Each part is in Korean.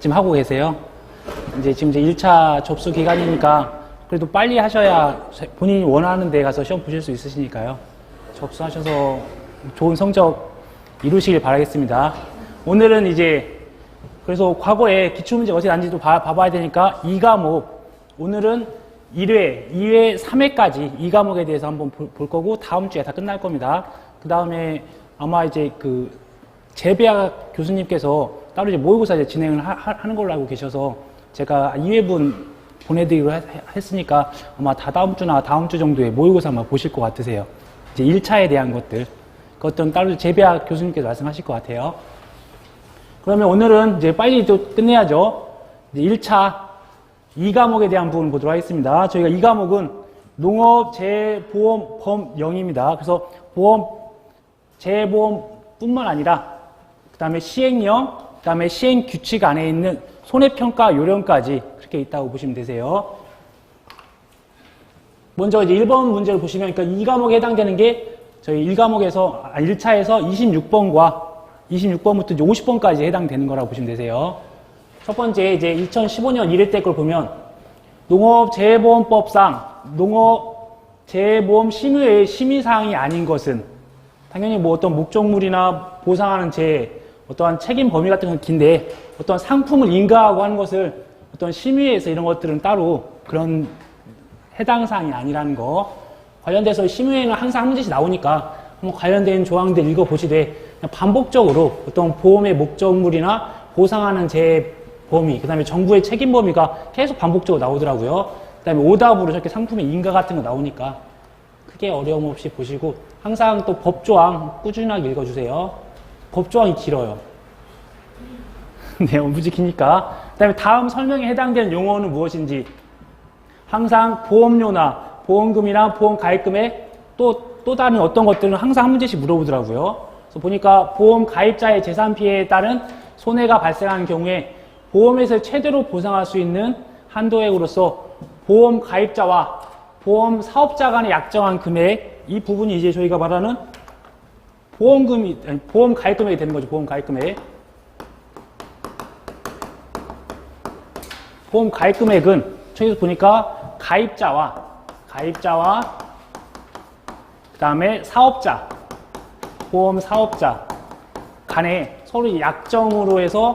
지금 하고 계세요? 지금 1차 접수 기간이니까 그래도 빨리 하셔야 본인이 원하는 데 가서 시험 보실 수 있으시니까요. 접수하셔서 좋은 성적 이루시길 바라겠습니다. 오늘은 그래서 과거에 기출문제 어떻게 났는지도 봐봐야 되니까 2과목, 오늘은 1회, 2회, 3회까지 2과목에 대해서 한번 볼 거고 다음 주에 다 끝날 겁니다. 그 다음에 아마 재배학 교수님께서 따로 모의고사 진행을 하는 걸로 알고 계셔서 제가 2회분 보내드리기로 했으니까 아마 다다음 주나 다음 주 정도에 모의고사 아마 보실 것 같으세요. 1차에 대한 그것들은 따로 재배학 교수님께서 말씀하실 것 같아요. 그러면 오늘은 빨리 또 끝내야죠. 1차 2과목에 대한 부분 보도록 하겠습니다. 저희가 2과목은 농업, 재보험, 범영입니다. 그래서 보험, 재보험뿐만 아니라 그 다음에 시행령, 그 다음에 시행규칙 안에 있는 손해평가 요령까지 그렇게 있다고 보시면 되세요. 먼저 1번 문제를 보시면, 그러니까 2과목에 해당되는 게 저희 1과목에서, 1차에서 26번부터 50번까지 해당되는 거라고 보시면 되세요. 첫 번째, 2015년 1회 때 걸 보면, 농업재보험법상 농업재보험 심의의 심의사항이 아닌 것은, 당연히 어떤 목적물이나 보상하는 어떠한 책임 범위 같은 건 긴데 어떤 상품을 인가하고 하는 것을 어떤 심의에서 이런 것들은 따로 그런 해당 사항이 아니라는 거. 관련돼서 심의에는 항상 한 문제씩 나오니까 한번 관련된 조항들 읽어보시되 그냥 반복적으로 어떤 보험의 목적물이나 보상하는 범위, 그 다음에 정부의 책임 범위가 계속 반복적으로 나오더라고요. 그 다음에 오답으로 저렇게 상품의 인가 같은 거 나오니까 크게 어려움 없이 보시고 항상 또 법조항 꾸준하게 읽어주세요. 법조항이 길어요. 네, 무지 기니까. 그 다음에 다음 설명에 해당되는 용어는 무엇인지 항상 보험료나 보험금이나 보험가입금에 또 다른 어떤 것들은 항상 한 문제씩 물어보더라고요. 그래서 보니까 보험가입자의 재산 피해에 따른 손해가 발생하는 경우에 보험에서 최대로 보상할 수 있는 한도액으로서 보험가입자와 보험사업자 간의 약정한 금액, 이 부분이 저희가 말하는 보험 가입금액이 되는 거죠. 보험 가입금액. 보험 가입금액은 저기서 보니까 가입자와 그 다음에 사업자, 보험 사업자 간에 서로 약정으로 해서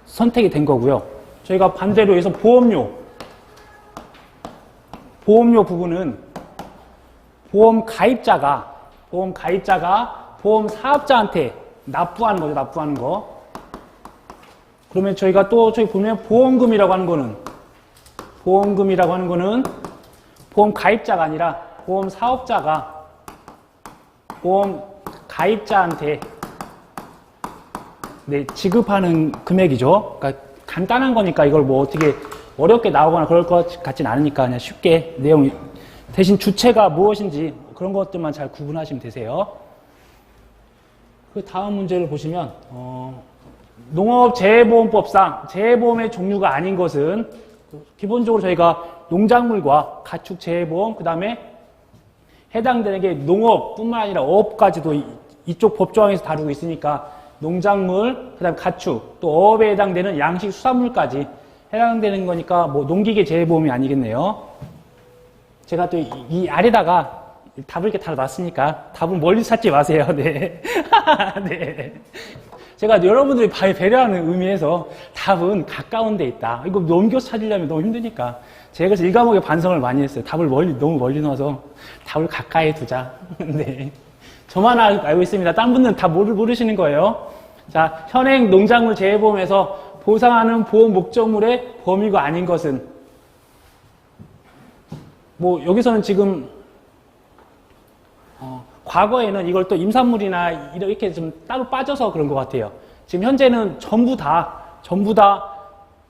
선택이 된 거고요. 저희가 반대로 해서 보험료 부분은 보험 가입자가 보험 사업자한테 납부하는 거죠. 납부하는 거. 그러면 저희가 또 저기 보면 보험금이라고 하는 거는 보험 가입자가 아니라 보험 사업자가 보험 가입자한테 지급하는 금액이죠. 그러니까 간단한 거니까 이걸 어떻게 어렵게 나오거나 그럴 것 같진 않으니까 그냥 쉽게 내용 대신 주체가 무엇인지 그런 것들만 잘 구분하시면 되세요. 그 다음 문제를 보시면 농업재보험법상 재보험의 종류가 아닌 것은 기본적으로 저희가 농작물과 가축재보험, 그 다음에 해당되는 게 농업뿐만 아니라 어업까지도 이쪽 법조항에서 다루고 있으니까 농작물, 그 다음에 가축, 또 어업에 해당되는 양식 수산물까지 해당되는 거니까 농기계 재보험이 아니겠네요. 제가 또 이 아래다가 답을 이렇게 달아놨으니까 답은 멀리 찾지 마세요. 네. 네. 제가 여러분들이 배려하는 의미에서 답은 가까운 데 있다. 이거 넘겨서 찾으려면 너무 힘드니까. 제가 그래서 1과목에 반성을 많이 했어요. 답을 너무 멀리 넣어서 답을 가까이 두자. 네. 저만 알고 있습니다. 딴 분들은 다 모르시는 거예요. 자, 현행 농작물 재보험에서 보상하는 보험 목적물의 범위가 아닌 것은 여기서는 지금 과거에는 이걸 또 임산물이나 이렇게 좀 따로 빠져서 그런 것 같아요. 지금 현재는 전부 다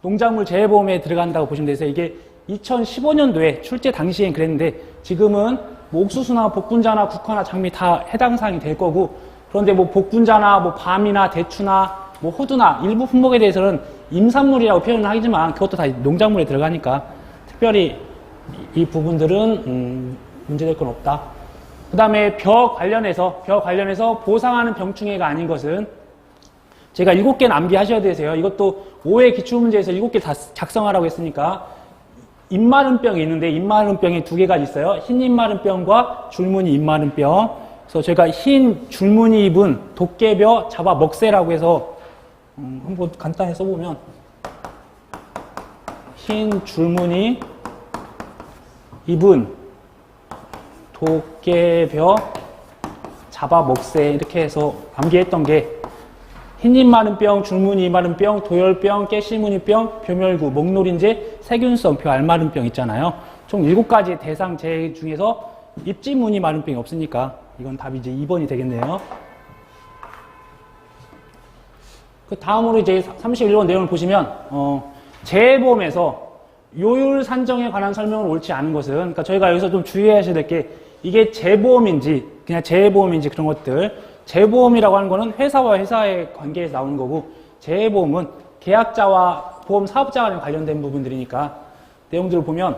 농작물 재보험에 들어간다고 보시면 되세요. 이게 2015년도에 출제 당시엔 그랬는데 지금은 옥수수나 복분자나 국화나 장미 다 해당 사항이 될 거고, 그런데 복분자나 밤이나 대추나 호두나 일부 품목에 대해서는 임산물이라고 표현을 하지만 그것도 다 농작물에 들어가니까 특별히 이 부분들은 문제될 건 없다. 그 다음에 벼 관련해서 보상하는 병충해가 아닌 것은 제가 7개는 암기하셔야 되세요. 이것도 5회 기출문제에서 7개 다 작성하라고 했으니까 입마른병이 있는데 입마른병이 2개가 있어요. 흰 입마른병과 줄무늬 입마른병. 그래서 제가 흰 줄무늬 잎은 도깨벼 잡아먹새라고 해서 한번 간단히 써보면 흰 줄무늬 잎은 도깨벼 잡아먹새 이렇게 해서 암기했던 게 흰잎 마른병, 줄무늬 마른병, 도열병, 깨실무늬병, 벼멸구, 목노린재, 세균성, 벼 알마른병 있잖아요. 총 7가지 대상 재 중에서 입지무늬 마른병이 없으니까 이건 답이 이제 2번이 되겠네요. 그 다음으로 이제 31번 내용을 보시면 재보험에서 요율 산정에 관한 설명을 옳지 않은 것은, 그러니까 저희가 여기서 좀 주의하셔야 될 게 이게 재보험인지 그냥 재보험인지 그런 것들. 재보험이라고 하는 거는 회사와 회사의 관계에서 나오는 거고, 재보험은 계약자와 보험 사업자와 관련된 부분들이니까 내용들을 보면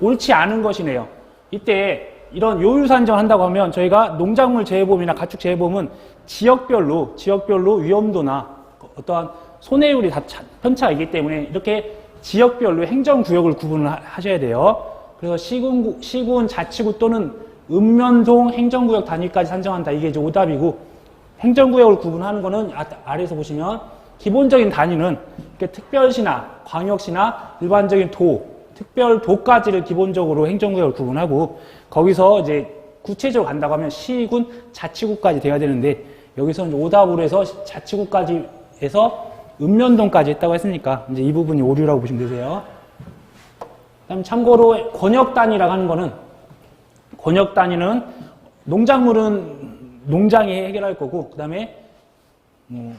옳지 않은 것이네요. 이때 이런 요율 산정을 한다고 하면 저희가 농작물 재보험이나 가축 재보험은 지역별로 위험도나 어떠한 손해율이 다 편차가 있기 때문에 이렇게 지역별로 행정구역을 구분을 하셔야 돼요. 그래서 시군, 자치구 또는 읍면동 행정구역 단위까지 산정한다. 이게 이제 오답이고, 행정구역을 구분하는 거는 아래에서 보시면 기본적인 단위는 이렇게 특별시나 광역시나 일반적인 도, 특별도까지를 기본적으로 행정구역을 구분하고, 거기서 이제 구체적으로 간다고 하면 시군, 자치구까지 돼야 되는데, 여기서는 오답으로 해서 자치구까지 해서 읍면동까지 했다고 했으니까 이제 이 부분이 오류라고 보시면 되세요. 그다음 참고로 권역단위라고 하는 거는, 권역단위는 농작물은 농장이 해결할 거고, 그 다음에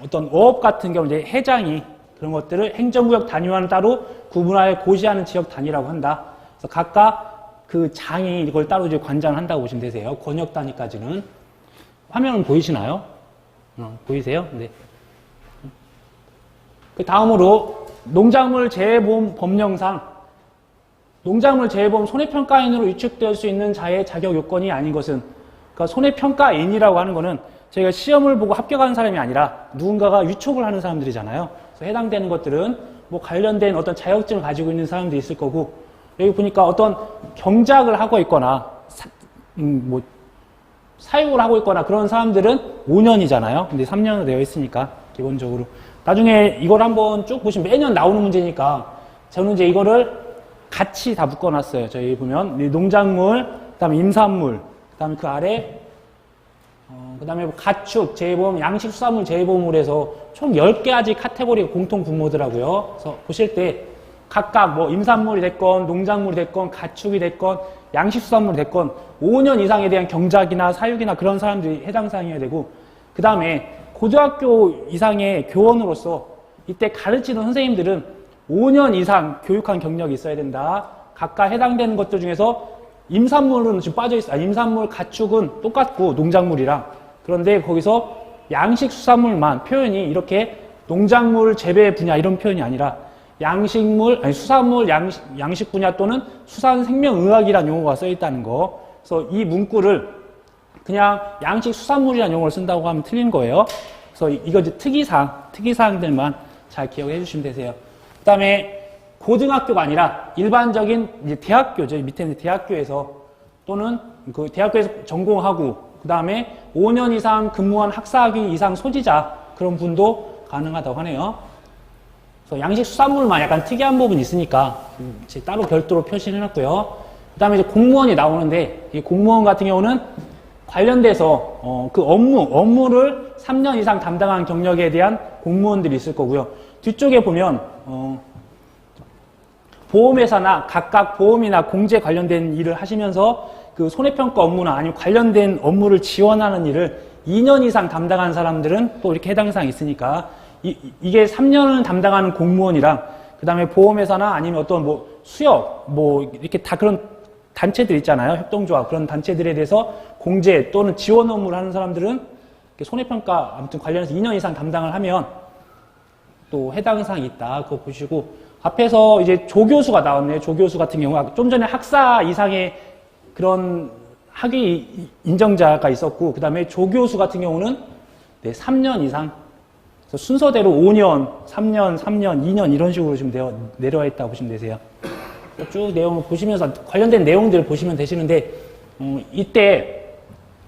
어떤 어업 같은 경우 이제 해장이 그런 것들을 행정구역 단위와는 따로 구분하여 고시하는 지역 단위라고 한다. 그래서 각각 그 장이 이걸 따로 이제 관장을 한다고 보시면 되세요. 권역 단위까지는. 화면은 보이시나요? 보이세요? 네. 그 다음으로 농작물 재해보험 법령상 농작물 재해보험 손해평가인으로 위축될 수 있는 자의 자격 요건이 아닌 것은, 그러니까 손해평가인이라고 하는 거는 저희가 시험을 보고 합격하는 사람이 아니라 누군가가 위촉을 하는 사람들이잖아요. 그래서 해당되는 것들은 뭐 관련된 어떤 자격증을 가지고 있는 사람들이 있을 거고, 여기 보니까 어떤 경작을 하고 있거나 사육을 하고 있거나 그런 사람들은 5년이잖아요. 근데 3년으로 되어 있으니까 기본적으로. 나중에 이걸 한번 쭉 보시면 매년 나오는 문제니까 저는 이제 이거를 같이 다 묶어놨어요. 저희 보면 농작물, 그다음에 임산물, 그다음에 그 아래 그다음에 가축 재보험, 양식수산물 재보험으로 해서 총 10가지 카테고리가 공통 분모더라고요. 그래서 보실 때 각각 뭐 임산물이 됐건 농작물이 됐건 가축이 됐건 양식수산물이 됐건 5년 이상에 대한 경작이나 사육이나 그런 사람들이 해당 사항이어야 되고, 그 다음에 고등학교 이상의 교원으로서 이때 가르치는 선생님들은 5년 이상 교육한 경력이 있어야 된다. 각각 해당되는 것들 중에서 임산물은 지금 빠져있어요. 임산물, 가축은 똑같고 농작물이랑. 그런데 거기서 양식수산물만 표현이 이렇게 농작물 재배 분야 이런 표현이 아니라 양식물, 아니 수산물, 양식 분야 또는 수산생명의학이라는 용어가 써있다는 거. 그래서 이 문구를 그냥 양식수산물이라는 용어를 쓴다고 하면 틀린 거예요. 그래서 이거 이제 특이사항들만 잘 기억해 주시면 되세요. 그 다음에 고등학교가 아니라 일반적인 이제 대학교죠. 밑에 있는 대학교에서 또는 그 대학교에서 전공하고, 그 다음에 5년 이상 근무한 학사학위 이상 소지자, 그런 분도 가능하다고 하네요. 그래서 양식수산물만 약간 특이한 부분이 있으니까 따로 별도로 표시를 해놨고요. 그 다음에 이제 공무원이 나오는데, 이 공무원 같은 경우는 관련돼서 그 업무를 3년 이상 담당한 경력에 대한 공무원들이 있을 거고요. 뒤쪽에 보면 보험회사나 각각 보험이나 공제 관련된 일을 하시면서 그 손해평가 업무나 아니면 관련된 업무를 지원하는 일을 2년 이상 담당한 사람들은 또 이렇게 해당 사항이 있으니까 이게 3년을 담당하는 공무원이랑, 그 다음에 보험회사나 아니면 어떤 뭐 수협 이렇게 다 그런 단체들 있잖아요. 협동조합, 그런 단체들에 대해서 공제 또는 지원 업무를 하는 사람들은 손해평가 아무튼 관련해서 2년 이상 담당을 하면 또 해당 사항이 있다. 그거 보시고, 앞에서 이제 조교수가 나왔네요. 조교수 같은 경우 좀 전에 학사 이상의 그런 학위 인정자가 있었고, 그 다음에 조교수 같은 경우는 3년 이상 그래서 순서대로 5년, 3년, 3년, 2년 이런 식으로 지금 내려와 있다고 보시면 되세요. 쭉 내용을 보시면서 관련된 내용들을 보시면 되시는데 이때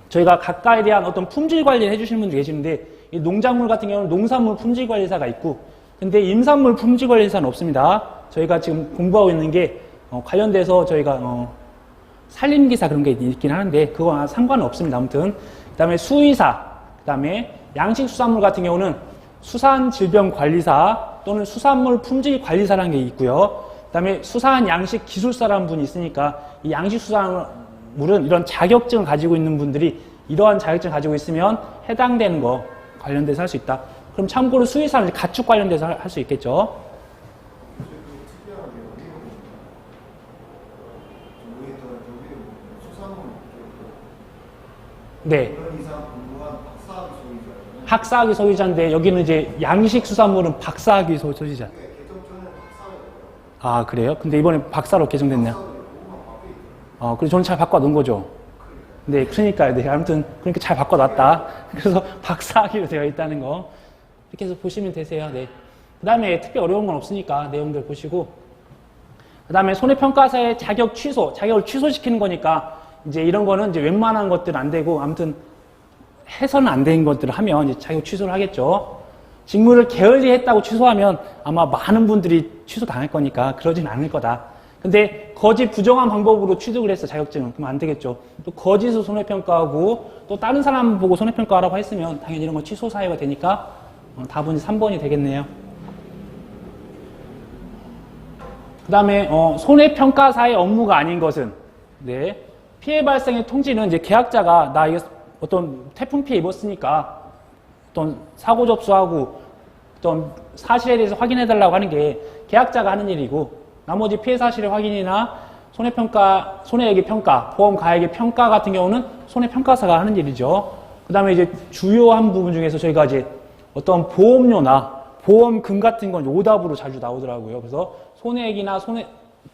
저희가 각각에 대한 어떤 품질 관리를 해주시는 분들이 계시는데 이 농작물 같은 경우는 농산물 품질 관리사가 있고 근데 임산물 품질 관리사는 없습니다. 저희가 지금 공부하고 있는 게 관련돼서 저희가 산림기사 그런 게 있긴 하는데 그거랑 상관은 없습니다. 아무튼 그 다음에 수의사, 그 다음에 양식수산물 같은 경우는 수산질병관리사 또는 수산물 품질관리사라는 게 있고요. 그 다음에 수산양식기술사라는 분이 있으니까 이 양식수산물은 이런 자격증을 가지고 있는 분들이 이러한 자격증을 가지고 있으면 해당되는 거 관련돼서 할 수 있다. 그럼 참고로 수의사는 가축 관련돼서 할 수 있겠죠. 네. 학사학위 소유자인데 여기는 이제 양식수산물은 박사학위 소유자. 아 그래요? 근데 이번에 박사로 개정됐네요. 그래서 저는 잘 바꿔놓은 거죠. 네, 그러니까요. 네, 아무튼 그렇게 잘 바꿔놨다. 그래서 박사학위로 되어 있다는 거 이렇게 해서 보시면 되세요. 네. 그 다음에 특별히 어려운 건 없으니까 내용들 보시고 그 다음에 손해평가사의 자격 취소, 자격을 취소시키는 거니까 이제 이런 거는 이제 웬만한 것들은 안 되고 아무튼 해서는 안 되는 것들을 하면 이제 자격 취소를 하겠죠. 직무를 게을리했다고 취소하면 아마 많은 분들이 취소당할 거니까 그러진 않을 거다. 근데 거짓 부정한 방법으로 취득을 했어 자격증을. 그럼 안 되겠죠. 또 거짓으로 손해평가하고 또 다른 사람 보고 손해평가하라고 했으면 당연히 이런 거 취소 사유가 되니까 답은 3번이 되겠네요. 그 다음에 손해평가사의 업무가 아닌 것은 네 피해 발생의 통지는 이제 계약자가 나 이거 어떤 태풍 피해 입었으니까 어떤 사고 접수하고 어떤 사실에 대해서 확인해달라고 하는 게 계약자가 하는 일이고 나머지 피해 사실의 확인이나 손해평가, 손해액의 평가, 보험 가액의 평가 같은 경우는 손해평가사가 하는 일이죠. 그 다음에 이제 주요한 부분 중에서 저희가 이제 어떤 보험료나 보험금 같은 건 오답으로 자주 나오더라고요. 그래서 손해액이나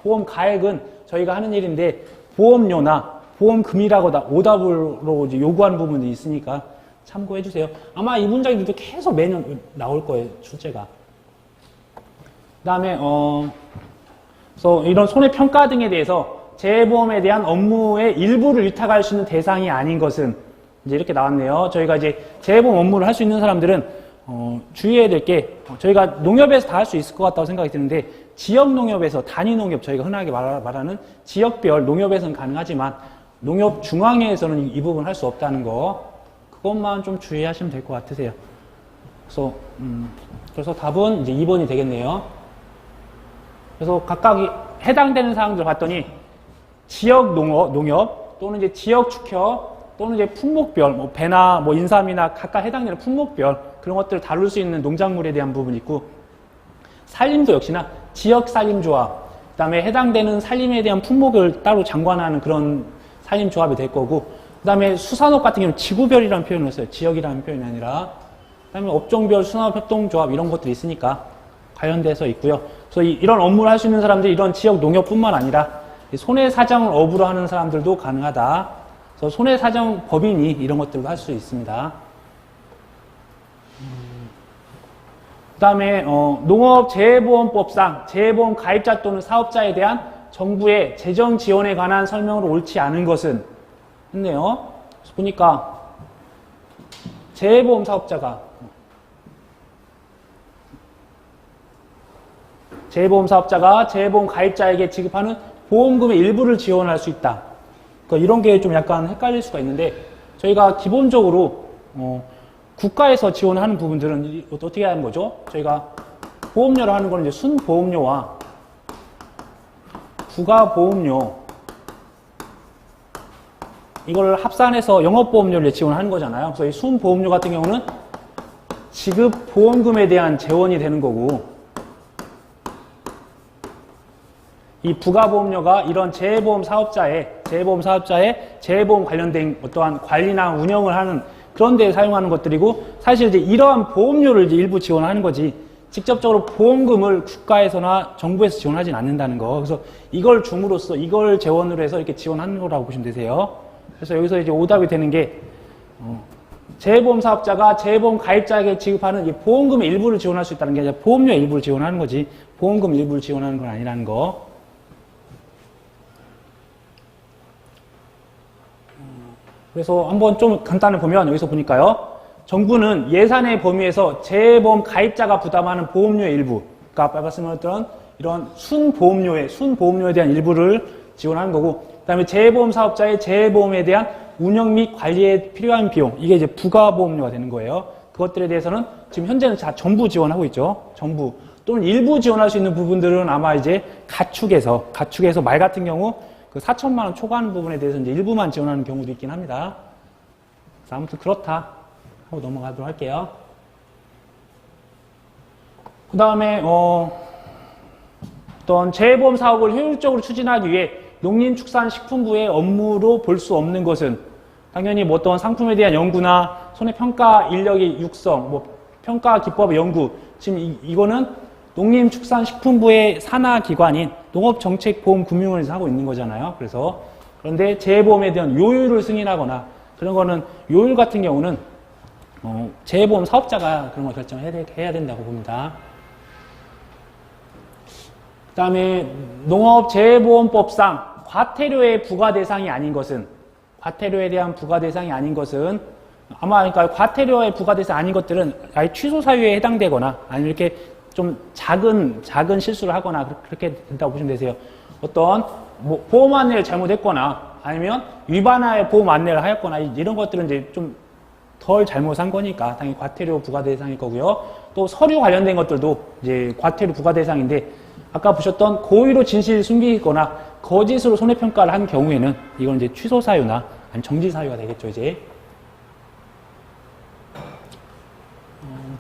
보험 가액은 저희가 하는 일인데 보험료나 보험금이라고 오답으로 이제 요구하는 부분이 있으니까 참고해 주세요. 아마 이 문장들도 계속 매년 나올 거예요, 출제가. 그 다음에, 그래서 이런 손해평가 등에 대해서 재보험에 대한 업무의 일부를 위탁할 수 있는 대상이 아닌 것은 이제 이렇게 나왔네요. 저희가 이제 재보험 업무를 할 수 있는 사람들은, 주의해야 될 게, 저희가 농협에서 다 할 수 있을 것 같다고 생각이 드는데, 지역 농협에서 단위 농협, 저희가 흔하게 말하는 지역별 농협에서는 가능하지만, 농협 중앙회에서는 이 부분 할 수 없다는 거, 그것만 좀 주의하시면 될 것 같으세요. 그래서 답은 이제 2번이 되겠네요. 그래서 각각 해당되는 사항들 봤더니 지역 농협 또는 이제 지역 축협 또는 이제 품목별 뭐 배나 뭐 인삼이나 각각 해당되는 품목별 그런 것들을 다룰 수 있는 농작물에 대한 부분이 있고 산림도 역시나 지역 산림조합 그다음에 해당되는 산림에 대한 품목을 따로 장관하는 그런 산림조합이 될 거고 그다음에 수산업 같은 경우는 지구별이라는 표현을 써요. 지역이라는 표현이 아니라 그다음에 업종별 수산업협동조합 이런 것들이 있으니까 관련돼서 있고요. 그래서 이런 업무를 할 수 있는 사람들이 이런 지역 농협뿐만 아니라 손해사정을 업으로 하는 사람들도 가능하다. 그래서 손해사정 법인이 이런 것들도 할 수 있습니다. 그 다음에 농업재해보험법상 재해보험 가입자 또는 사업자에 대한 정부의 재정 지원에 관한 설명으로 옳지 않은 것은 했네요. 그래서 보니까 재해보험 사업자가 재해보험 사업자가 재해보험 가입자에게 지급하는 보험금의 일부를 지원할 수 있다. 그러니까 이런 게 좀 약간 헷갈릴 수가 있는데 저희가 기본적으로 국가에서 지원하는 부분들은 어떻게 하는 거죠? 저희가 보험료를 하는 거는 이제 순보험료와 부가보험료 이걸 합산해서 영업보험료를 지원하는 거잖아요. 그래서 이 순보험료 같은 경우는 지급 보험금에 대한 재원이 되는 거고 이 부가보험료가 이런 재해보험 사업자의 재해보험 관련된 어떠한 관리나 운영을 하는 그런 데에 사용하는 것들이고 사실 이제 이러한 보험료를 이제 일부 지원하는 거지 직접적으로 보험금을 국가에서나 정부에서 지원하진 않는다는 거. 그래서 이걸 줌으로써 이걸 재원으로 해서 이렇게 지원하는 거라고 보시면 되세요. 그래서 여기서 이제 오답이 되는 게 재해보험 사업자가 재해보험 가입자에게 지급하는 이 보험금의 일부를 지원할 수 있다는 게 아니라 보험료 일부를 지원하는 거지 보험금 일부를 지원하는 건 아니라는 거. 그래서 한번 좀 간단히 보면 여기서 보니까요. 정부는 예산의 범위에서 재해보험 가입자가 부담하는 보험료의 일부, 그러니까 말씀드렸던 이런 순보험료에 대한 일부를 지원하는 거고, 그다음에 재해보험 사업자의 재해보험에 대한 운영 및 관리에 필요한 비용, 이게 이제 부가보험료가 되는 거예요. 그것들에 대해서는 지금 현재는 다 전부 지원하고 있죠. 전부. 또는 일부 지원할 수 있는 부분들은 아마 이제 가축에서 말 같은 경우 그 4천만 원 초과하는 부분에 대해서 이제 일부만 지원하는 경우도 있긴 합니다. 그래서 아무튼 그렇다 하고 넘어가도록 할게요. 그 다음에 어떤 재해보험 사업을 효율적으로 추진하기 위해 농림축산식품부의 업무로 볼 수 없는 것은 당연히 뭐 어떤 상품에 대한 연구나 손해평가 인력의 육성, 뭐 평가 기법의 연구, 지금 이거는 농림축산식품부의 산하기관인 농업정책보험금융원에서 하고 있는 거잖아요. 그런데 재해보험에 대한 요율을 승인하거나 그런 거는 요율 같은 경우는 재해보험 사업자가 그런 걸 결정해야 된다고 봅니다. 그 다음에 농업재해보험법상 과태료의 부과 대상이 아닌 것은 과태료에 대한 부과 대상이 아닌 것은 아마 그러니까 과태료의 부과 대상이 아닌 것들은 아예 취소 사유에 해당되거나 아니면 이렇게 좀 작은 실수를 하거나 그렇게 된다고 보시면 되세요. 어떤 뭐 보험 안내를 잘못했거나 아니면 위반하여 보험 안내를 하였거나 이런 것들은 이제 좀 덜 잘못한 거니까 당연히 과태료 부과 대상일 거고요. 또 서류 관련된 것들도 이제 과태료 부과 대상인데 아까 보셨던 고의로 진실을 숨기거나 거짓으로 손해평가를 한 경우에는 이건 이제 취소 사유나 아니 정지 사유가 되겠죠, 이제.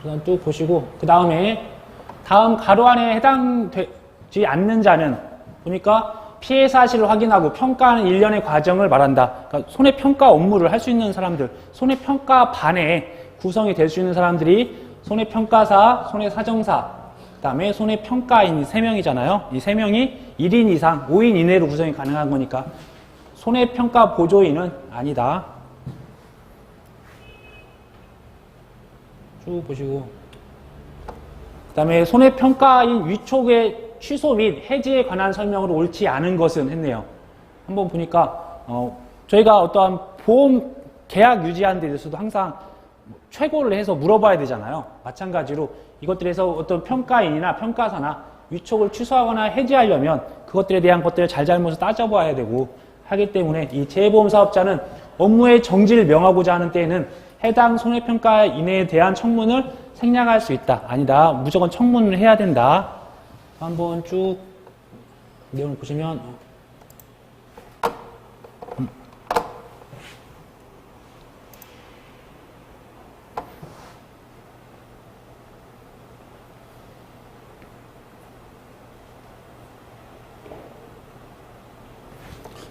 그다음 또 보시고 그 다음에 다음 가로 안에 해당되지 않는 자는 보니까 피해 사실을 확인하고 평가하는 일련의 과정을 말한다. 그러니까 손해평가 업무를 할 수 있는 사람들, 손해평가 반에 구성이 될 수 있는 사람들이 손해평가사, 손해사정사, 그 다음에 손해평가인이 3명이잖아요. 이 3명이 1인 이상, 5인 이내로 구성이 가능한 거니까 손해평가 보조인은 아니다. 쭉 보시고 그 다음에 손해평가인 위촉의 취소 및 해지에 관한 설명으로 옳지 않은 것은 했네요. 한번 보니까 저희가 어떠한 보험 계약 유지하는 데 대해서도 항상 최고를 해서 물어봐야 되잖아요. 마찬가지로 이것들에서 어떤 평가인이나 평가사나 위촉을 취소하거나 해지하려면 그것들에 대한 것들을 잘잘못을 따져봐야 되고 하기 때문에 이 재해보험 사업자는 업무의 정지를 명하고자 하는 때에는 해당 손해평가인에 대한 청문을 생략할 수 있다. 아니다. 무조건 청문을 해야 된다. 한번 쭉 내용을 보시면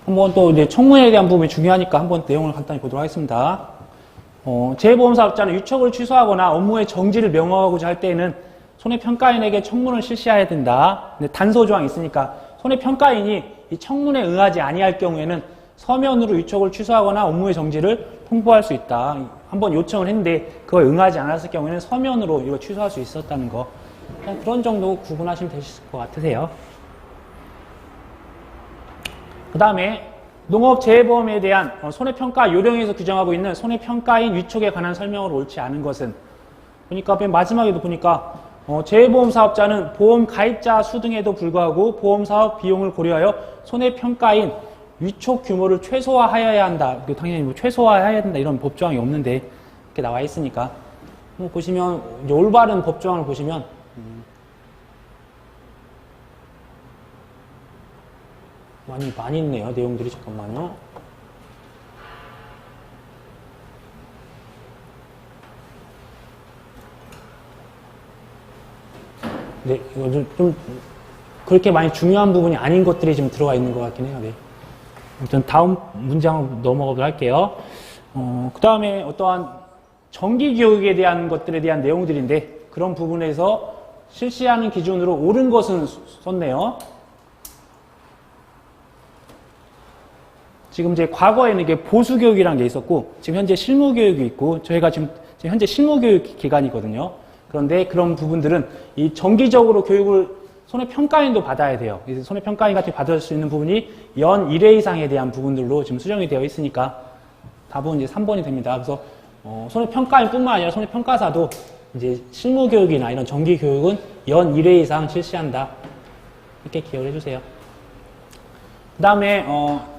한번 또 이제 청문에 대한 부분이 중요하니까 한번 내용을 간단히 보도록 하겠습니다. 재해보험 사업자는 위촉을 취소하거나 업무의 정지를 명하고자 할 때에는 손해평가인에게 청문을 실시해야 된다. 근데 단서 조항이 있으니까 손해평가인이 이 청문에 응하지 아니할 경우에는 서면으로 위촉을 취소하거나 업무의 정지를 통보할 수 있다. 한번 요청을 했는데 그걸 응하지 않았을 경우에는 서면으로 이거 취소할 수 있었다는 거. 그냥 그런 정도 구분하시면 되실 것 같으세요. 그 다음에 농업재해보험에 대한 손해평가 요령에서 규정하고 있는 손해평가인 위촉에 관한 설명을 옳지 않은 것은 보니까 맨 마지막에도 보니까 재해보험 사업자는 보험 가입자 수 등에도 불구하고 보험사업 비용을 고려하여 손해평가인 위촉 규모를 최소화하여야 한다. 당연히 뭐 최소화해야 된다 이런 법조항이 없는데 이렇게 나와 있으니까 보시면 이제 올바른 법조항을 보시면 많이 있네요. 내용들이 잠깐만요. 네, 이거 좀 그렇게 많이 중요한 부분이 아닌 것들이 지금 들어가 있는 것 같긴 해요. 네. 아무튼 다음 문장으로 넘어가도록 할게요. 그 다음에 어떠한 정기교육에 대한 것들에 대한 내용들인데 그런 부분에서 실시하는 기준으로 옳은 것은 썼네요. 지금 이제 과거에는 이게 보수교육이라는 게 있었고, 지금 현재 실무교육이 있고, 저희가 지금 현재 실무교육 기간이거든요. 그런데 그런 부분들은 이 정기적으로 교육을 손해평가인도 받아야 돼요. 그래서 손해평가인 같은 받을 수 있는 부분이 연 1회 이상에 대한 부분들로 지금 수정이 되어 있으니까 답은 이제 3번이 됩니다. 그래서 손해평가인 뿐만 아니라 손해평가사도 이제 실무교육이나 이런 정기교육은 연 1회 이상 실시한다. 이렇게 기억을 해주세요. 그 다음에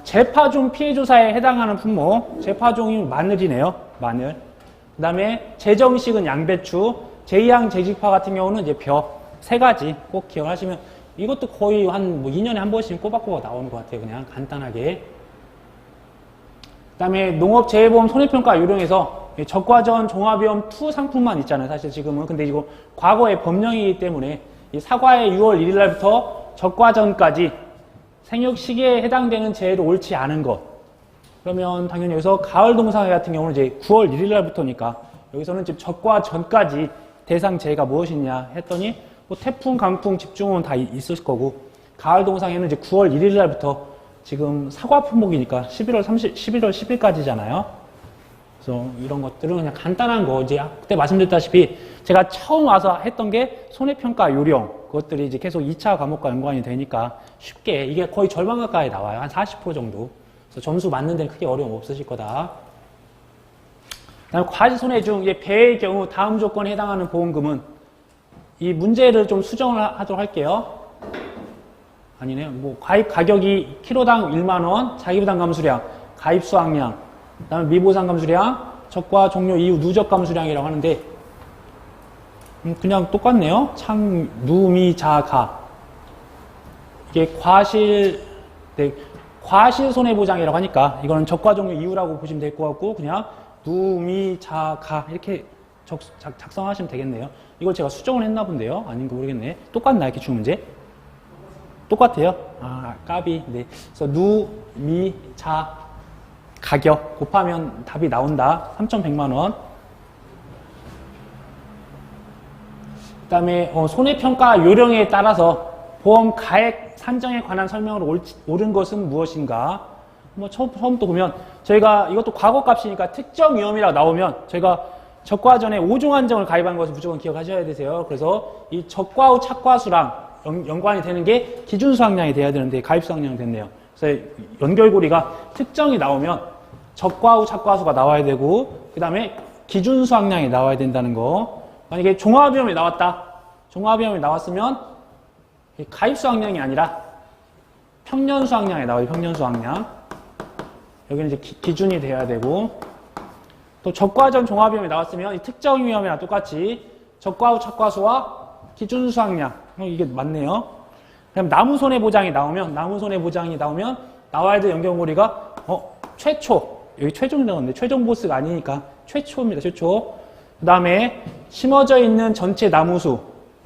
재파종 피해조사에 해당하는 품목, 재파종이 마늘이네요. 마늘. 그 다음에 재정식은 양배추, 제이항 재직파 같은 경우는 이제 벼. 3가지 꼭 기억하시면 이것도 거의 한 2년에 한 번씩 꼬박꼬박 나오는 것 같아요. 그냥 간단하게. 그 다음에 농업재해보험 손해평가 요령에서 적과전 종합위험 2 상품만 있잖아요. 사실 지금은. 근데 이거 과거의 법령이기 때문에 이 사과의 6월 1일 날부터 적과전까지 생육 시기에 해당되는 재해도 옳지 않은 것. 그러면 당연히 여기서 가을 동사회 같은 경우는 이제 9월 1일 날부터니까 여기서는 지금 적과전까지 대상 재해가 무엇이냐 했더니 뭐 태풍, 강풍, 집중호우는 다 있을 거고, 가을 동상에는 이제 9월 1일 날부터 지금 사과 품목이니까 11월 10일까지잖아요. 그래서 이런 것들은 그냥 간단한 거, 이제 그때 말씀드렸다시피 제가 처음 와서 했던 게 손해평가 요령, 그것들이 이제 계속 2차 과목과 연관이 되니까 쉽게, 이게 거의 절반 가까이 나와요. 한 40% 정도. 그래서 점수 맞는 데는 크게 어려움 없으실 거다. 그다음에 과실손해중, 이제 배의 경우 다음 조건에 해당하는 보험금은 이 문제를 좀 수정을 하도록 할게요. 아니네요. 뭐 가입 가격이 키로당 1만 원, 자기부담 감수량, 가입 수확량, 그다음에 미보상 감수량, 적과 종료 이후 누적 감수량이라고 하는데 그냥 똑같네요. 창, 누, 미, 자, 가. 이게 과실 손해보장이라고 하니까 이거는 적과 종료 이후라고 보시면 될 것 같고 그냥 누, 미, 자, 가 이렇게 작성하시면 되겠네요. 이걸 제가 수정을 했나 본데요. 아닌가 모르겠네. 똑같나 이렇게 준 문제? 똑같아요. 아, 까비. 네. 그래서 누, 미, 자, 가격 곱하면 답이 나온다. 3,100만 원. 그 다음에 손해평가 요령에 따라서 보험 가액 산정에 관한 설명으로 옳은 것은 무엇인가? 뭐 처음부터 보면 저희가 이것도 과거값이니까 특정 위험이라고 나오면 저희가 적과 전에 5종 한정을 가입한 것을 무조건 기억하셔야 되세요. 그래서 이 적과 후 착과수랑 연관이 되는 게 기준 수확량이 돼야 되는데 가입 수확량이 됐네요. 그래서 연결고리가 특정이 나오면 적과 후 착과수가 나와야 되고 그 다음에 기준 수확량이 나와야 된다는 거. 만약에 종합위험이 나왔다. 종합위험이 나왔으면 가입 수확량이 아니라 평년 수확량이 나와요. 평년 수확량. 여기는 이제 기준이 돼야 되고 또 적과전 종합위험이 나왔으면 이 특정 위험이랑 똑같이 적과 후 착과수와 기준 수확량 이게 맞네요. 그다음 나무 손해보장이 나오면 나와야 될 연결고리가 최초 여기 최종 나왔는데 최종 보스가 아니니까 최초입니다. 최초. 그 다음에 심어져 있는 전체 나무수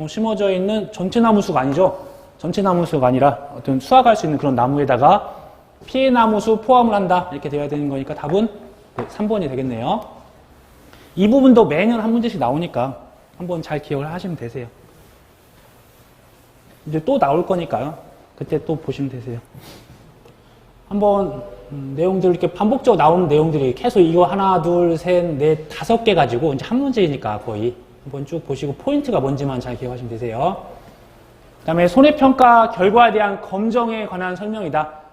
심어져 있는 전체 나무수가 아니죠. 전체 나무수가 아니라 어떤 수확할 수 있는 그런 나무에다가 피해 나무수 포함을 한다 이렇게 되어야 되는 거니까 답은 3번이 되겠네요. 이 부분도 매년 한 문제씩 나오니까 한번 잘 기억을 하시면 되세요. 이제 또 나올 거니까요. 그때 또 보시면 되세요. 한번 내용들 이렇게 반복적으로 나오는 내용들이 계속 이거 하나, 둘, 셋, 넷, 5개 가지고 이제 한 문제이니까 거의 한번 쭉 보시고 포인트가 뭔지만 잘 기억하시면 되세요. 그 다음에 손해평가 결과에 대한 검정에 관한 설명이다.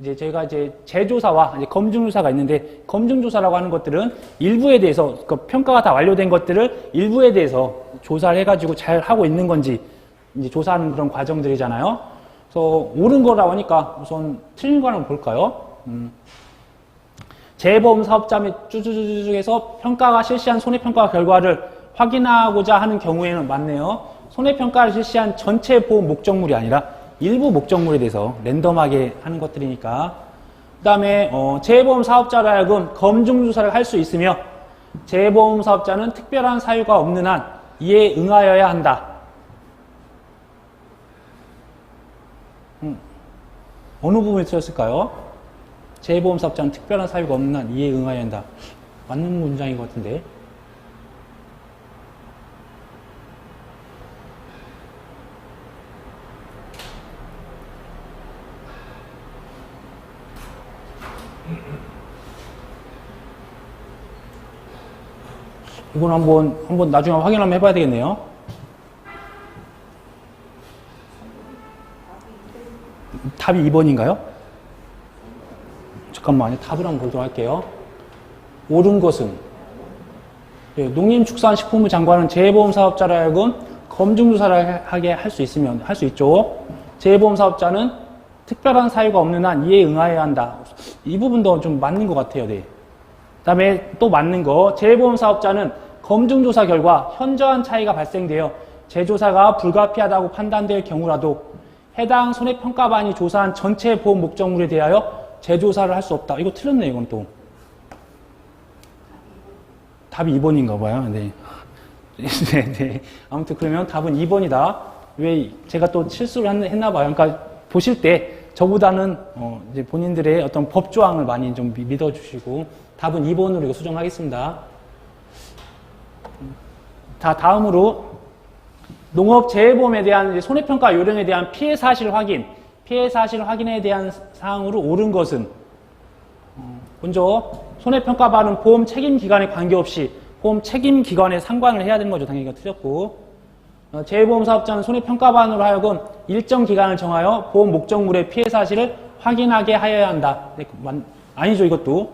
이제 저희가 이제 재조사와 이제 검증조사가 있는데 검증조사라고 하는 것들은 일부에 대해서 그 평가가 다 완료된 것들을 일부에 대해서 조사를 해가지고 잘 하고 있는 건지 이제 조사하는 그런 과정들이잖아요. 그래서 옳은 거라고 하니까 우선 틀린 거 한번 볼까요? 재보험 사업자 및 쭈쭈쭈쭈에서 평가가 실시한 손해평가 결과를 확인하고자 하는 경우에는 맞네요. 손해평가를 실시한 전체 보험 목적물이 아니라 일부 목적물에 대해서 랜덤하게 하는 것들이니까. 그 다음에 재보험 사업자로 하여금 검증조사를 할 수 있으며 재보험 사업자는 특별한 사유가 없는 한 이에 응하여야 한다. 어느 부분에 틀렸을까요? 재보험 사업자는 특별한 사유가 없는 한 이에 응하여야 한다. 맞는 문장인 것 같은데. 이건 한번 나중에 확인 한번 해봐야 되겠네요. 답이 2번인가요? 잠깐만요. 답을 한번 보도록 할게요. 옳은 것은 농림축산식품부 장관은 재해보험 사업자로 하여금 검증조사를 하게 할 수 있죠. 재해보험 사업자는 특별한 사유가 없는 한 이에 응하여야 한다. 이 부분도 좀 맞는 것 같아요. 네. 그다음에 또 맞는 거, 재해보험 사업자는 검증조사 결과 현저한 차이가 발생되어 재조사가 불가피하다고 판단될 경우라도 해당 손해평가반이 조사한 전체 보험 목적물에 대하여 재조사를 할 수 없다. 이거 틀렸네, 이건 또. 답이 2번인가 봐요. 네. 네. 아무튼 그러면 답은 2번이다. 왜 제가 또 실수를 했나 봐요. 그러니까 보실 때 저보다는 이제 본인들의 어떤 법조항을 많이 좀 믿어주시고 답은 2번으로 이거 수정하겠습니다. 자, 다음으로 농업재해보험에 대한 손해평가 요령에 대한 피해 사실 확인에 대한 사항으로 옳은 것은 먼저 손해평가반은 보험 책임기관에 관계없이 보험 책임기관에 상관을 해야 되는 거죠. 당연히 이거 틀렸고, 재해보험 사업자는 손해평가반으로 하여금 일정 기간을 정하여 보험 목적물의 피해 사실을 확인하게 하여야 한다. 네, 아니죠, 이것도.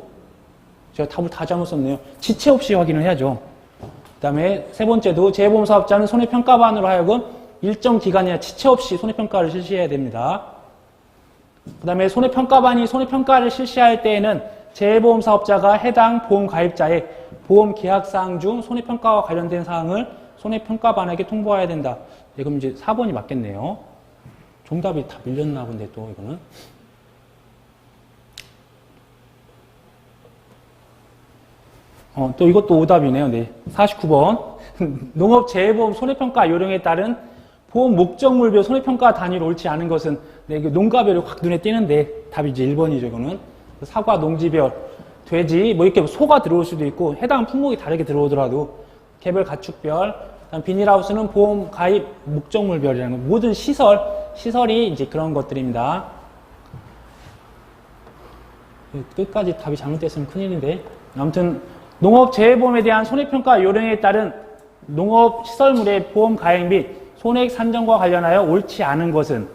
제가 답을 다 잘못 썼네요. 지체 없이 확인을 해야죠. 그 다음에 세 번째도 재해보험 사업자는 손해평가반으로 하여금 일정 기간이나 지체 없이 손해평가를 실시해야 됩니다. 그 다음에 손해평가반이 손해평가를 실시할 때에는 재해보험 사업자가 해당 보험 가입자의 보험 계약사항 중 손해평가와 관련된 사항을 손해평가반에게 통보해야 된다. 네, 그럼 이제 4번이 맞겠네요. 정답이 다 밀렸나 본데 또 이거는. 또 이것도 오답이네요. 네. 49번. 농업재해보험 손해평가 요령에 따른 보험 목적물별 손해평가 단위로 옳지 않은 것은, 네, 농가별이 확 눈에 띄는데 답이 이제 1번이죠, 이거는. 사과, 농지별, 돼지, 뭐 이렇게 소가 들어올 수도 있고, 해당 품목이 다르게 들어오더라도, 개별, 가축별, 비닐하우스는 보험 가입 목적물별이라는 거, 모든 시설이 이제 그런 것들입니다. 끝까지 답이 잘못됐으면 큰일인데. 아무튼, 농업재해보험에 대한 손해평가 요령에 따른 농업시설물의 보험 가입 및 손해액 산정과 관련하여 옳지 않은 것은,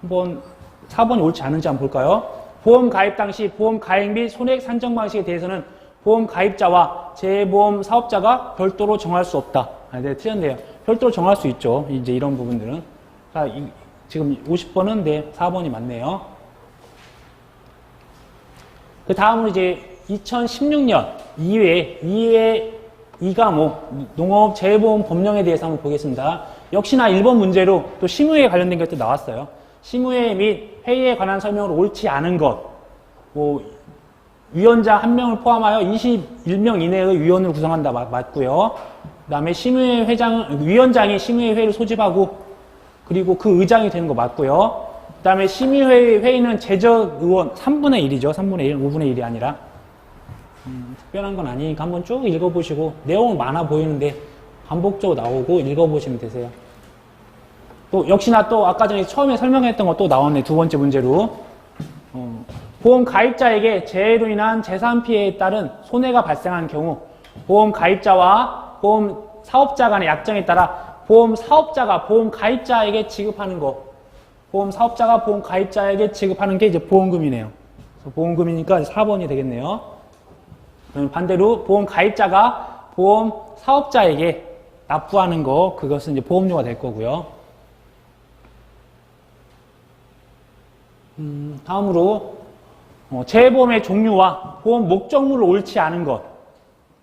한번 4번이 옳지 않은지 한번 볼까요? 보험 가입 당시 보험 가입 및 손해액 산정 방식에 대해서는 보험 가입자와 재해보험 사업자가 별도로 정할 수 없다. 네, 틀렸네요. 별도로 정할 수 있죠. 이제 이런 부분들은. 자, 지금 50번은 네, 4번이 맞네요. 그 다음으로 이제 2016년 2회 2과목 농업재해보험 법령에 대해서 한번 보겠습니다. 역시나 1번 문제로 또 심의에 관련된 것도 나왔어요. 심의 및 회의에 관한 설명으로 옳지 않은 것, 위원장 1명을 포함하여 21명 이내의 위원을 구성한다. 맞고요. 그 다음에 위원장이 심의회 회의를 소집하고 그리고 그 의장이 되는 거 맞고요. 그 다음에 심의회 회의는 제적 의원 3분의 1이죠. 3분의 1, 5분의 1이 아니라. 특별한 건 아니니까 한번 쭉 읽어보시고, 내용은 많아 보이는데 반복적으로 나오고 읽어보시면 되세요. 또 역시나 또 아까 전에 처음에 설명했던 거 또 나왔네. 두 번째 문제로. 보험 가입자에게 재해로 인한 재산 피해에 따른 손해가 발생한 경우 보험 가입자와 보험 사업자 간의 약정에 따라 보험 사업자가 보험 가입자에게 지급하는 거, 보험 사업자가 보험 가입자에게 지급하는 게 이제 보험금이네요. 그래서 보험금이니까 4번이 되겠네요. 반대로 보험 가입자가 보험 사업자에게 납부하는 거, 그것은 이제 보험료가 될 거고요. 다음으로 재해보험의 종류와 보험 목적물을 옳지 않은 것.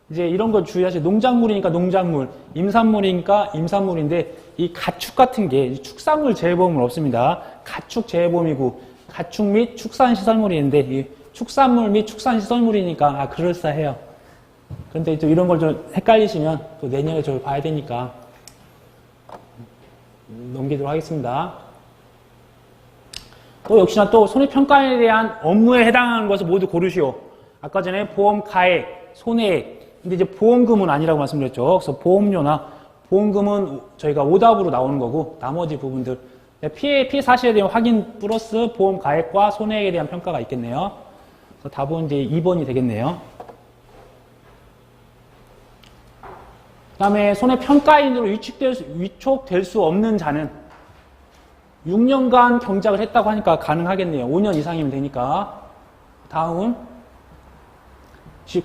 이제 이런 거 주의하세요. 농작물이니까 농작물, 임산물이니까 임산물인데 이 가축 같은 게 축산물 재해보험은 없습니다. 가축 재해보험이고 가축 및 축산시설물이 있는데 이 축산물 및 축산시설물이니까 그럴싸해요. 그런데 또 이런 걸 좀 헷갈리시면 또 내년에 저를 봐야 되니까 넘기도록 하겠습니다. 또 역시나 또 손해평가에 대한 업무에 해당하는 것을 모두 고르시오. 아까 전에 보험 가액, 손해액, 근데 이제 보험금은 아니라고 말씀드렸죠. 그래서 보험료나 보험금은 저희가 오답으로 나오는 거고, 나머지 부분들 피해 사실에 대한 확인 플러스 보험 가액과 손해액에 대한 평가가 있겠네요. 그래서 답은 이제 2번이 되겠네요. 그다음에 손해평가인으로 위촉될 수 없는 자는 6년간 경작을 했다고 하니까 가능하겠네요. 5년 이상이면 되니까. 다음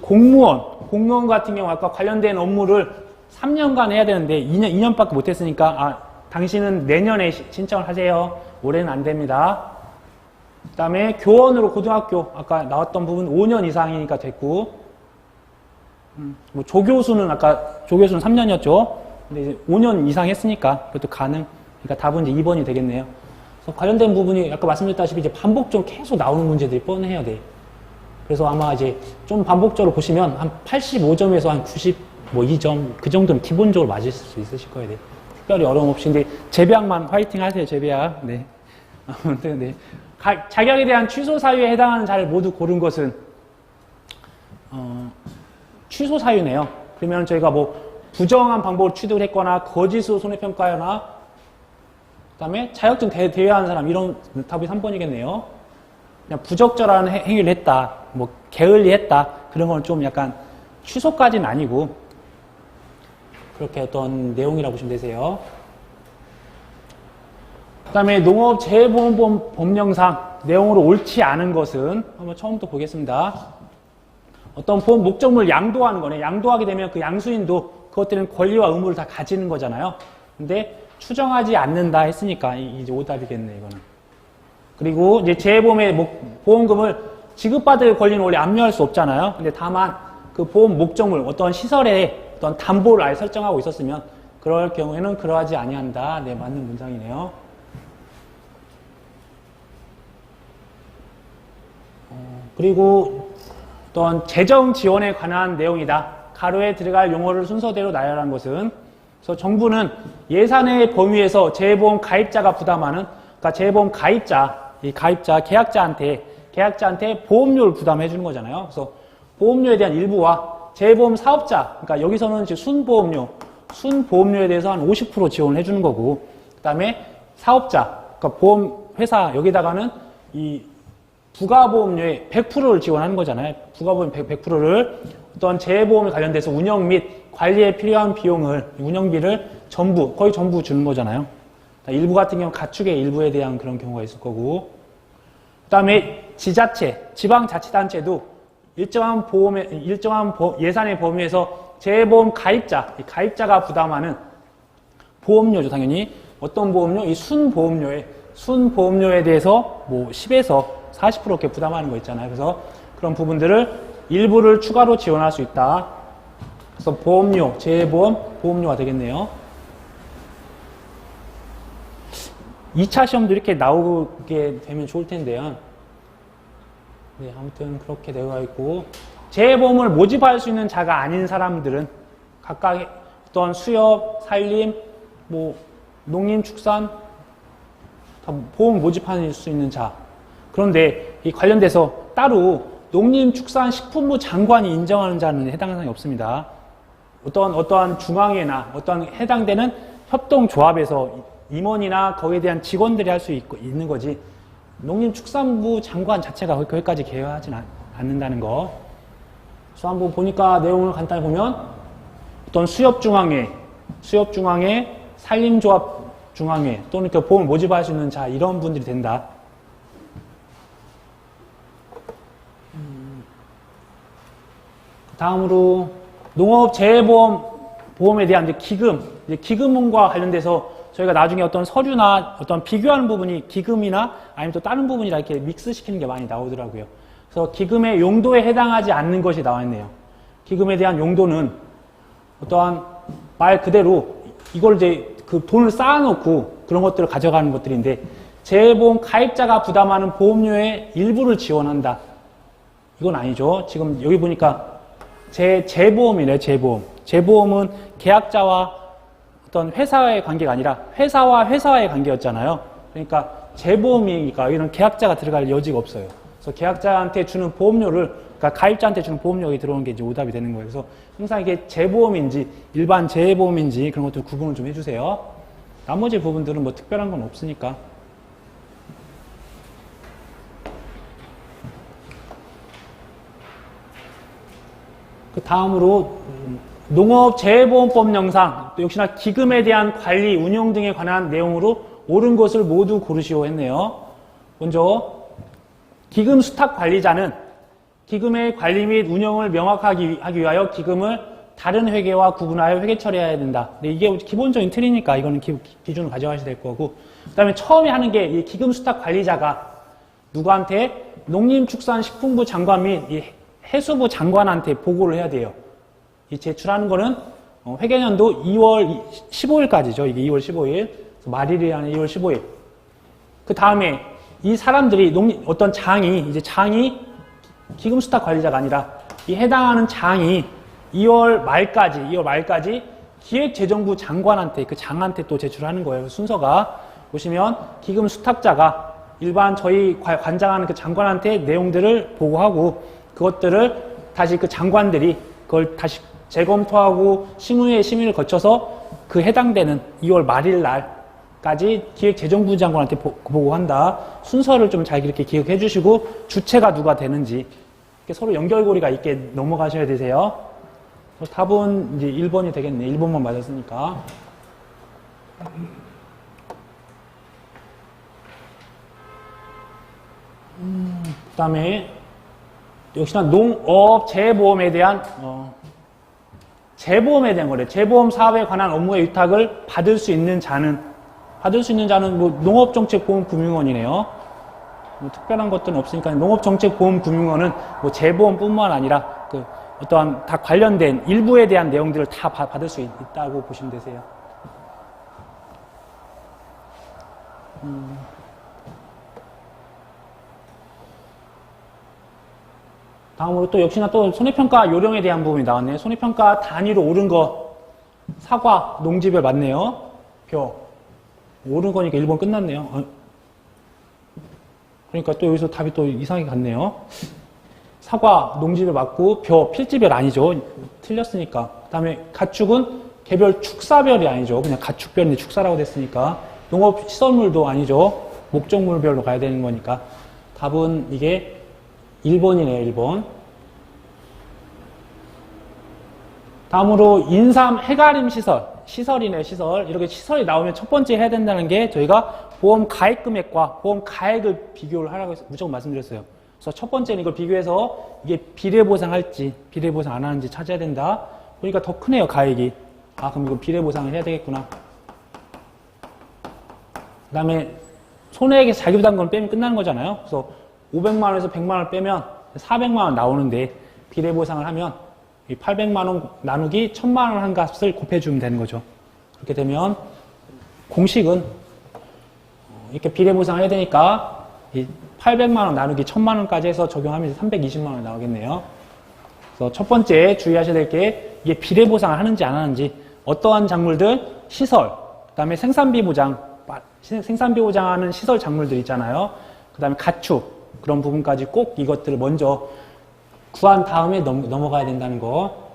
공무원 같은 경우 아까 관련된 업무를 3년간 해야 되는데 2년밖에 못했으니까 당신은 내년에 신청을 하세요. 올해는 안 됩니다. 그 다음에 교원으로 고등학교 아까 나왔던 부분 5년 이상이니까 됐고 뭐 조교수는 아까 조교수는 3년이었죠. 근데 이제 5년 이상 했으니까 그것도 가능. 그러니까 답은 이제 2번이 되겠네요. 그래서 관련된 부분이 아까 말씀드렸다시피 이제 반복적으로 계속 나오는 문제들이 뻔해야 돼. 그래서 아마 이제 좀 반복적으로 보시면 한 85점에서 한 92점 그 정도는 기본적으로 맞을 수 있으실 거예요. 네. 특별히 어려움 없이. 근데 재배학만 화이팅 하세요. 재배학. 네. 아무튼 네. 자격에 대한 취소 사유에 해당하는 자를 모두 고른 것은 취소 사유네요. 그러면 저희가 뭐 부정한 방법으로 취득을 했거나 거짓으로 손해평가하거나 그다음에 자격증 대여하는 사람 이런 답이 3번이겠네요. 그냥 부적절한 행위를 했다, 뭐 게을리했다 그런 건 좀 약간 취소까지는 아니고 그렇게 어떤 내용이라고 보시면 되세요. 그 다음에 농업재해보험법 법령상 내용으로 옳지 않은 것은 한번 처음부터 보겠습니다. 어떤 보험 목적물을 양도하는 거네. 양도하게 되면 그 양수인도 그것들은 권리와 의무를 다 가지는 거잖아요. 근데 추정하지 않는다 했으니까 이제 오답이겠네 이거는. 그리고 이제 재해보험의 보험금을 지급받을 권리는 원래 압류할 수 없잖아요. 근데 다만 그 보험 목적물 어떤 시설에 어떤 담보를 아예 설정하고 있었으면 그럴 경우에는 그러하지 아니한다. 네, 맞는 문장이네요. 그리고 어떤 재정 지원에 관한 내용이다. 가로에 들어갈 용어를 순서대로 나열한 것은 그래서 정부는 예산의 범위에서 재해보험 가입자가 부담하는 그러니까 재해보험 가입자, 이 가입자, 계약자한테 보험료를 부담해 주는 거잖아요. 그래서 보험료에 대한 일부와 재해보험 사업자, 그러니까 여기서는 이제 순보험료에 대해서 한 50% 지원을 해주는 거고, 그 다음에 사업자, 그러니까 보험회사 여기다가는 이 부가보험료의 100%를 지원하는 거잖아요. 부가보험 100%를 어떤 재해보험에 관련돼서 운영 및 관리에 필요한 비용을, 운영비를 거의 전부 주는 거잖아요. 일부 같은 경우 가축의 일부에 대한 그런 경우가 있을 거고, 그 다음에 지자체, 지방자치단체도 일정한 예산의 범위에서 재해보험 가입자가 부담하는 보험료죠, 당연히. 어떤 보험료? 이 순보험료에 대해서 뭐 10에서 40% 이렇게 부담하는 거 있잖아요. 그래서 그런 부분들을 일부를 추가로 지원할 수 있다. 그래서 보험료, 재해보험, 보험료가 되겠네요. 2차 시험도 이렇게 나오게 되면 좋을 텐데요. 네, 아무튼 그렇게 되어 있고, 재해보험을 모집할 수 있는 자가 아닌 사람들은 각각 어떤 수협, 산림, 뭐 농림, 축산 다 보험 모집할 수 있는 자. 그런데 이 관련돼서 따로 농림축산식품부 장관이 인정하는 자는 해당 사항이 없습니다. 어떠한 중앙회나 어떠한 해당되는 협동조합에서 임원이나 거기에 대한 직원들이 할 수 있는 거지 농림축산부 장관 자체가 거기까지 개요하지 않는다는 거. 그래서 한번 보니까 내용을 간단히 보면 어떤 수협중앙회, 산림조합 중앙회 또는 그 보험을 모집할 수 있는 자 이런 분들이 된다. 다음으로 농업재해보험에 대한 기금과 관련돼서 저희가 나중에 어떤 서류나 어떤 비교하는 부분이 기금이나 아니면 또 다른 부분이라 이렇게 믹스시키는 게 많이 나오더라고요. 그래서 기금의 용도에 해당하지 않는 것이 나와 있네요. 기금에 대한 용도는 어떠한 말 그대로 이걸 이제 그 돈을 쌓아놓고 그런 것들을 가져가는 것들인데 재해보험 가입자가 부담하는 보험료의 일부를 지원한다. 이건 아니죠. 지금 여기 보니까 재보험이네, 재보험. 재보험은 계약자와 어떤 회사의 관계가 아니라 회사와 회사의 관계였잖아요. 그러니까 재보험이니까 이런 계약자가 들어갈 여지가 없어요. 그래서 계약자한테 주는 보험료를, 그러니까 가입자한테 주는 보험료가 들어오는 게 이제 오답이 되는 거예요. 그래서 항상 이게 재보험인지 일반 재보험인지 그런 것들 구분을 좀 해주세요. 나머지 부분들은 뭐 특별한 건 없으니까. 그 다음으로 농업재해보험법 영상, 또 역시나 기금에 대한 관리, 운용 등에 관한 내용으로 옳은 것을 모두 고르시오 했네요. 먼저 기금 수탁 관리자는 기금의 관리 및 운영을 명확하게 하기 위하여 기금을 다른 회계와 구분하여 회계 처리해야 된다. 근데 이게 기본적인 틀이니까 이거는 기준을 가져가셔야 될 거고. 그 다음에 처음에 하는 게 이 기금 수탁 관리자가 누구한테? 농림축산식품부 장관 및 이 해수부 장관한테 보고를 해야 돼요. 이 제출하는 거는 회계년도 2월 15일까지죠. 이게 2월 15일. 말일이 아닌 2월 15일. 그 다음에 이 사람들이 어떤 장이 기금 수탁 관리자가 아니라 이 해당하는 장이 2월 말까지 기획재정부 장관한테 그 장한테 또 제출하는 거예요. 순서가 보시면 기금 수탁자가 일반 저희 관장하는 그 장관한테 내용들을 보고하고 그것들을 다시 그 장관들이 그걸 다시 재검토하고 심의회 심의를 거쳐서 그 해당되는 2월 말일 날까지 기획재정부 장관한테 보고한다. 순서를 좀 잘 이렇게 기억해 주시고 주체가 누가 되는지 서로 연결고리가 있게 넘어가셔야 되세요. 답은 이제 1번이 되겠네. 1번만 맞았으니까. 그 다음에 역시나 농업재해보험에 대한 재보험에 대한 거래. 재보험 사업에 관한 업무의 위탁을 받을 수 있는 자는 뭐 농업정책보험금융원이네요. 뭐 특별한 것들은 없으니까 농업정책보험금융원은 뭐 재보험뿐만 아니라 그 어떠한 다 관련된 일부에 대한 내용들을 다 받을 수 있다고 보시면 되세요. 다음으로 또 역시나 또 손해평가 요령에 대한 부분이 나왔네요. 손해평가 단위로 옳은 거 사과, 농지별 맞네요. 벼. 옳은 거니까 1번 끝났네요. 그러니까 또 여기서 답이 또 이상하게 갔네요. 사과, 농지별 맞고 벼, 필지별 아니죠. 틀렸으니까. 그 다음에 가축은 개별 축사별이 아니죠. 그냥 가축별인데 축사라고 됐으니까. 농업 시설물도 아니죠. 목적물별로 가야 되는 거니까. 답은 이게 1번이네요. 1번. 다음으로 인삼 해가림 시설이네요. 시설. 이렇게 시설이 나오면 첫 번째 해야 된다는 게 저희가 보험 가액 금액과 보험 가액을 비교를 하라고 무조건 말씀드렸어요. 그래서 첫 번째는 이걸 비교해서 이게 비례보상할지 비례보상 안 하는지 찾아야 된다. 보니까 더 크네요. 가액이. 아 그럼 이거 비례보상을 해야 되겠구나. 그 다음에 손해액에서 자기부담금을 빼면 끝나는 거잖아요. 그래서 500만 원에서 100만 원을 빼면 400만 원 나오는데 비례보상을 하면 이 800만 원 나누기 1000만 원 한 값을 곱해주면 되는 거죠. 그렇게 되면 공식은 이렇게 비례보상을 해야 되니까 이 800만 원 나누기 1000만 원까지 해서 적용하면 320만 원이 나오겠네요. 그래서 첫 번째 주의하셔야 될 게 이게 비례보상을 하는지 안 하는지 어떠한 작물들 시설, 그 다음에 생산비 보장하는 시설 작물들 있잖아요. 그 다음에 가축 그런 부분까지 꼭 이것들을 먼저 구한 다음에 넘어가야 된다는 거.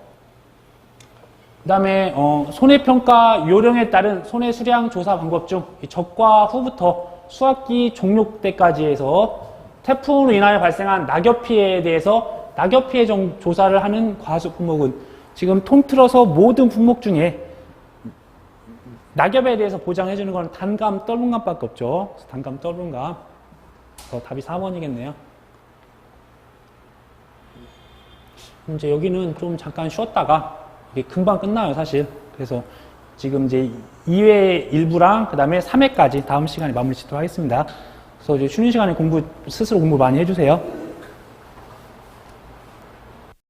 그 다음에 손해평가 요령에 따른 손해수량 조사 방법 중 적과 후부터 수확기 종료 때까지 해서 태풍으로 인하여 발생한 낙엽 피해에 대해서 낙엽 피해 조사를 하는 과수 품목은 지금 통틀어서 모든 품목 중에 낙엽에 대해서 보장해주는 건 단감, 떨분감밖에 없죠. 그래서 단감, 떨분감. 답이 4번이겠네요. 이제 여기는 좀 잠깐 쉬었다가 이게 금방 끝나요, 사실. 그래서 지금 이제 2회 일부랑 그 다음에 3회까지 다음 시간에 마무리 짓도록 하겠습니다. 그래서 이제 쉬는 시간에 스스로 공부 많이 해주세요.